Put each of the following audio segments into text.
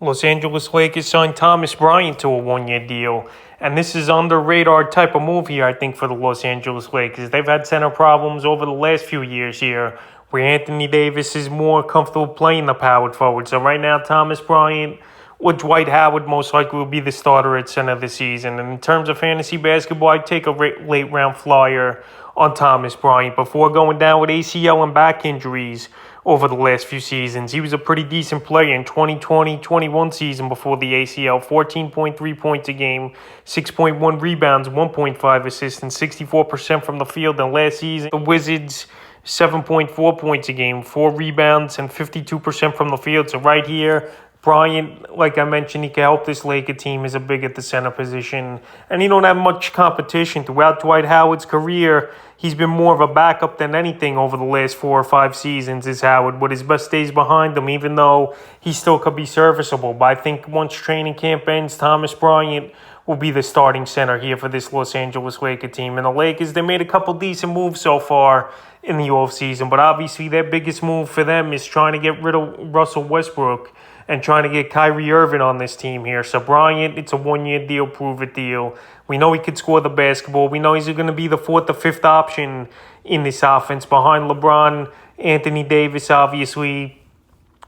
Los Angeles Lakers signed Thomas Bryant to a one-year deal. And this is under-radar type of move here, I think, for the Los Angeles Lakers. They've had center problems over the last few years here, where Anthony Davis is more comfortable playing the power forward. So right now, Thomas Bryant or Dwight Howard most likely will be the starter at center this season. And in terms of fantasy basketball, I'd take a late-round flyer on Thomas Bryant before going down with ACL and back injuries over the last few seasons. He was a pretty decent player in 2020-21 season before the ACL. 14.3 points a game, 6.1 rebounds, 1.5 assists, and 64% from the field. And last season, the Wizards, 7.4 points a game, 4 rebounds, and 52% from the field. So right here, Bryant, like I mentioned, he can help this Laker team as a big at the center position. And he don't have much competition. Throughout Dwight Howard's career, he's been more of a backup than anything over the last 4 or 5 seasons is Howard, with his best days behind him, even though he still could be serviceable. But I think once training camp ends, Thomas Bryant will be the starting center here for this Los Angeles Laker team. And the Lakers, they made a couple decent moves so far in the offseason, but obviously their biggest move for them is trying to get rid of Russell Westbrook and trying to get Kyrie Irving on this team here. So Bryant, it's a one-year deal, prove-it deal. We know he could score the basketball. We know he's going to be the 4th or 5th option in this offense behind LeBron, Anthony Davis, obviously,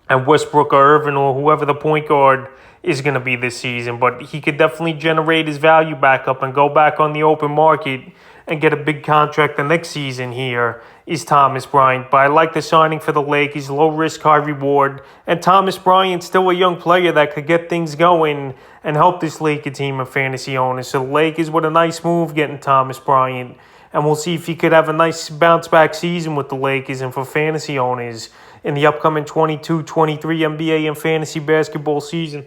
and Westbrook or Irving or whoever the point guard is going to be this season. But he could definitely generate his value back up and go back on the open market and get a big contract the next season here is Thomas Bryant. But I like the signing for the Lakers, low risk, high reward. And Thomas Bryant's still a young player that could get things going and help this Laker team and fantasy owners. So the Lakers with a nice move getting Thomas Bryant. And we'll see if he could have a nice bounce-back season with the Lakers and for fantasy owners in the upcoming 22-23 NBA and fantasy basketball season.